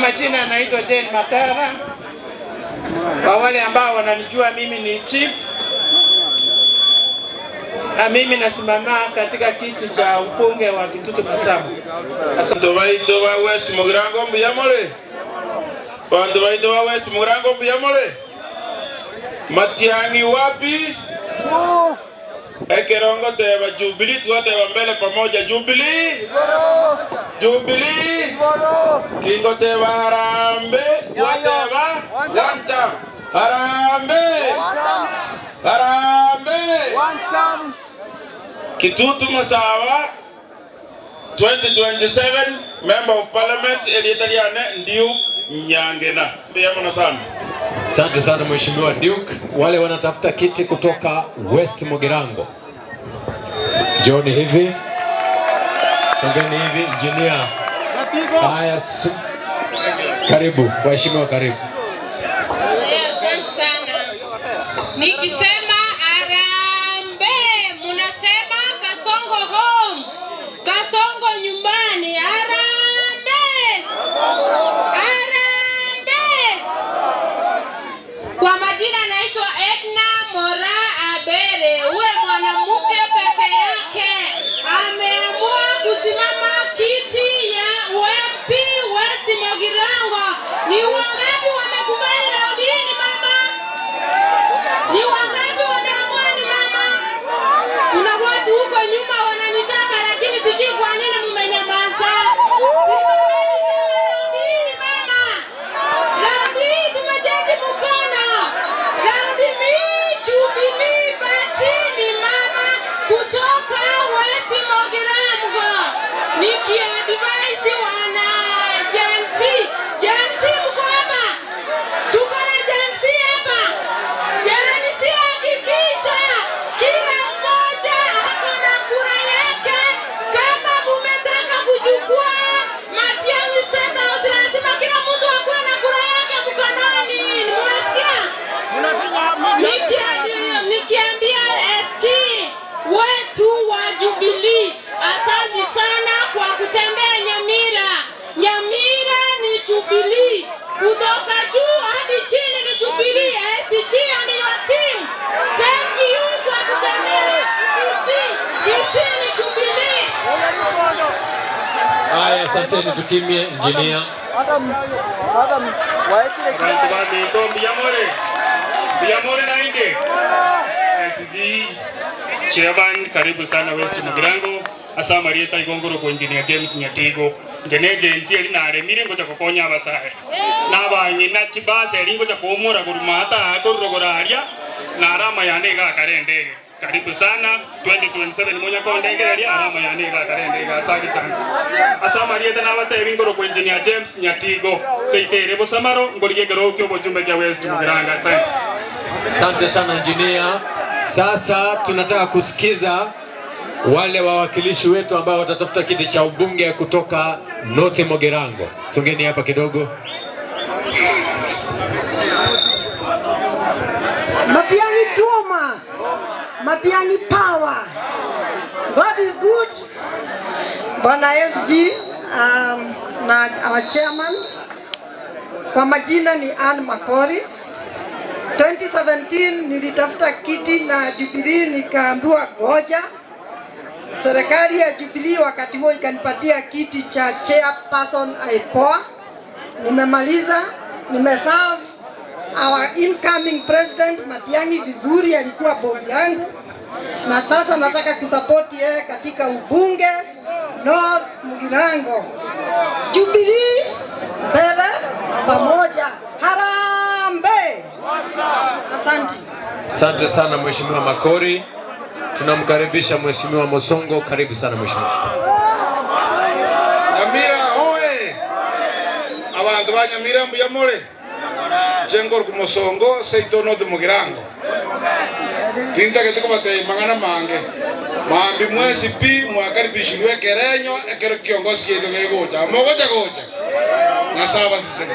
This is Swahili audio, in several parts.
majina naitwa Jane Matara. Kwa wale ambao wananijua, mimi ni chief na mimi nasimama katika kiti cha ubunge wa Kitutu Masamu. Bantu baito ba West Mugirango mbiyamole. Bantu baito ba West Mugirango mbiyamole. Matiang'i wapi? Ekerongo teba Jubilee, tuateba mbele pamoja Jubilee. Jubilee. Kingo teba Harambee, tuateba one term. Harambee. Harambee. One term. Kitutu Masawa 2027 Member of Parliament Elietaliane Duke Nyangena. Mbiyamona sana. Asante sana Mheshimiwa Duke. Wale wanatafuta kiti kutoka West Mugirango, John hivi, songeni hivi, engineer. Haya, karibu waheshimiwa, karibu. Asante sana. Nikisema Harambee, munasema Kasongo home, Kasongo nyumbani. Harambee, Harambee. Kwa majina naitwa Edna Mora Abere. Ule mwanamke peke yake ameamua kusimama kiti ya UMP West Mugirango. Ni wangapi wamekubali raundi hii mama? Ni wangapi wameamua ni mama? Kuna watu huko nyuma wananitaka, lakini sijui kwa nini mmenyamaza. Raundi hii mama. Raundi hii tumejaji mkono. Raundi hii Jubilee batini mama kutoka West Mugirango. Nikiadvise wana Jansi mko hapa. Tuko na Jansi hapa. Jansi hakikisha kila mmoja ako na kura yake. Kama mumetaka kuchukua Matiang'i State House, lazima kila mtu akuwe na kura yake mkononi. Mmesikia? Nikiambia SG wetu wa Jubilee, asante sana kwa kutembea Nyamira. Nyamira ni Jubilee. Kutoka juu hadi chini ni Jubilee. SG and your team. Thank you kwa kutembea Kisii ni Jubilee. Haya, asanteni, tukimie engineer. Madam, waekile Bantu baito mbiyamole. Mbiyamole na inge. SG Chairman, karibu sana West Mugirango. Asa Marieta igongoro kwa Engineer James Nyatigo. Njene jensi eli na remire ngoja kukonya abasahe. Nabanyi na kibase eli ngoja kuomora kurumata akorogorarya na arama yane ga karende. Karibu sana 2027 monya kwa ndege eli arama yane ga karende ga sagitana. Asa Marieta na abate ingoro kwa Engineer James Nyatigo. Seitere bo samaro ngorige gero kyo bojumbe ya West Mugirango. Asante. Asante sana engineer. Sasa tunataka kusikiza wale wawakilishi wetu ambao watatafuta kiti cha ubunge kutoka North Mugirango. Songeni hapa kidogo. Matiang'i Duma, Matiang'i power. God is good. Bwana SG na our chairman, kwa majina ni Ann Makori. 2017 nilitafuta kiti na Jubilee, nikaambiwa ngoja. Serikali ya Jubilee wakati huo ikanipatia kiti cha chairperson IPOA. Nimemaliza, nimeserve our incoming president Matiang'i vizuri, alikuwa boss yangu, na sasa nataka kusupport yeye katika ubunge North Mugirango. Jubilee mbele pamoja. Harambee. Asante. Asante sana Mheshimiwa Makori. Tunamkaribisha Mheshimiwa Mosongo. Karibu sana Mheshimiwa. Nyamira oe. Abantu ba Nyamira mbiyamole. Jengor kumosongo seito North Mugirango. Tinta ketiko bate mangana mange. Mambi mwezi pi mwakaribishirwe kerenyo ekero kiongozi kieto gegocha. Mogocha gocha. Nasaba sisi.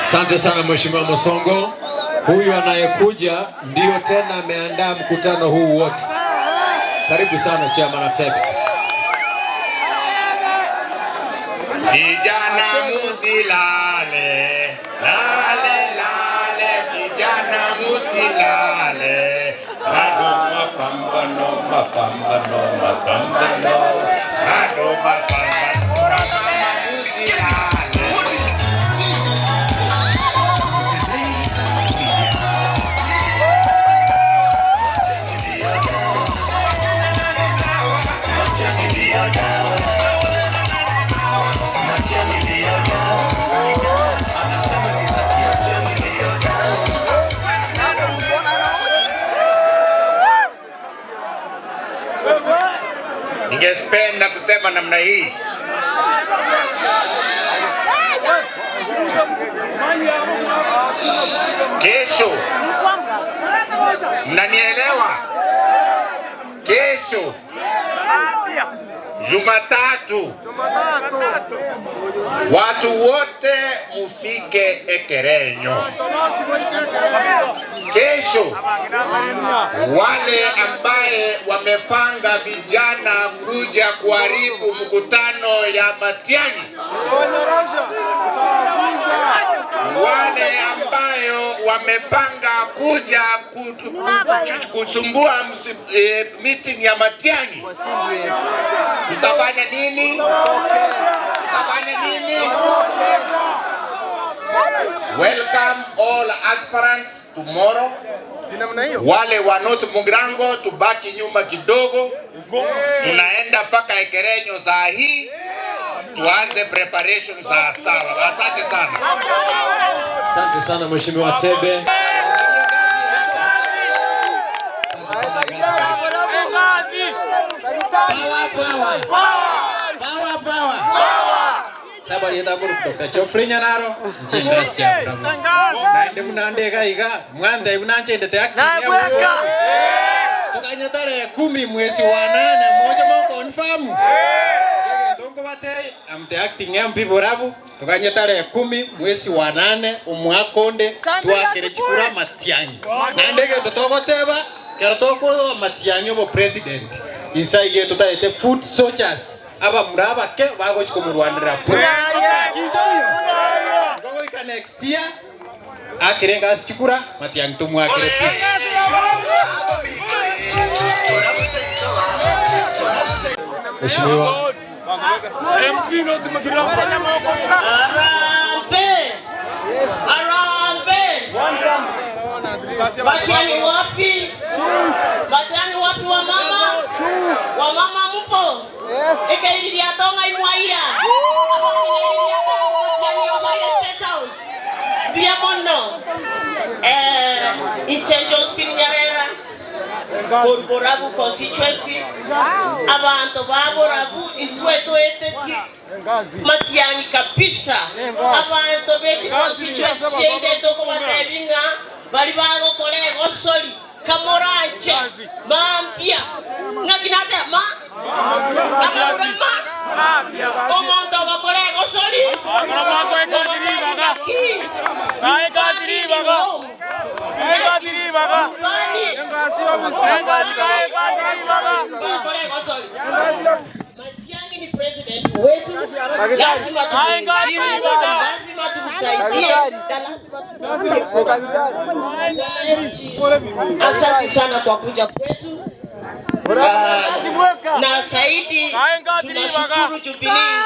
Asante sana Mheshimiwa Mosongo. Huyu anayekuja ndio tena ameandaa mkutano huu wote. Karibu sana Chairman Atebe. Vijana musilale, lale lale, vijana musilale. Bado mapambano, mapambano, mapambano. Bado mapambano, mama musilale. Ningependa kusema namna hii. Kesho, mnanielewa? Kesho Jumatatu, watu wote mufike Ekerenyo. Kesho wale ambaye wamepanga vijana kuja kuharibu mkutano ya Matiang'i, wale ambayo wamepanga kuja kusumbua meeting ya Matiang'i, tutafanya nini? Tutafanya nini? Welcome all aspirants tomorrow. Wale wa North Mugirango tubaki nyuma kidogo. Tunaenda paka Ekerenyo saa hii. Tuanze preparation saa sawa. Asante sana. Asante sana Mheshimiwa Tebe. Sabari enda guru Dr. Geoffrey Nyanaro. Njengasia bravo. Naende munandega iga mwanda ibunanje te akini. Tukanya tarehe 10 mwezi wa 8 moja mo confirm. Ndongo bate am the acting MP Borabu. Tukanya tarehe 10 mwezi wa 8 umwakonde twakere chikura Matiang'i. Naende ke totogoteba kerotoko Matiang'i bo president. Isaige tutaite food soldiers. Aba muraba ke bago chikomurwanira ngogo ika next year akirenga chikura Matiang'i tumwakire Mheshimiwa MP North Mugirango. Matiang'i wapi? Matiang'i wapi wa mama? Wa mama mpo? Ikaililia tonga imwaira. Ikaililia tonga Matiang'i Omaira State House. Bia mono. Inchenjos Nyarera. Borabu constituency. Abantu ba Borabu intweto eteti. Matiang'i kabisa. Abantu beki constituency ende toko batebinga. Bali bago kolego soli. Kamoranche, mampia, nakinata ma, nakamurama, omonto wakolego soli, Matiang'i ni president wetu, lazima tumheshimu, lazima tumsaidie, asante sana kwa kuja kwetu. Na zaidi tunashukuru Jubilee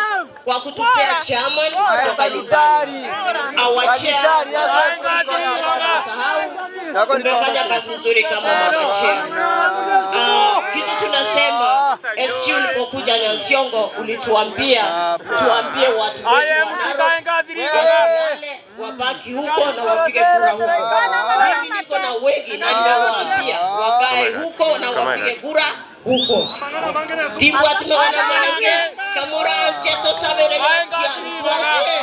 kwa kutupea chairman kutoka Lidari. Awachia umefanya kazi nzuri kama mwanachea. Kitu tunasema SG ulipokuja Nyansiongo ulituambia tuambie watu wetu wasilale wabaki huko na wapige kura huko. Mimi niko na wengi na nimewaambia wakae huko na wapige kura huko. Timu atumewana mwanamke Kamura Cheto Savere Matiang'i tuache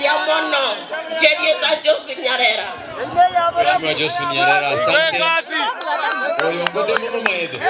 ya mono Jerieta Joseph Nyarera. Mheshimiwa Joseph Nyarera, asante. Oyongoze muno maede.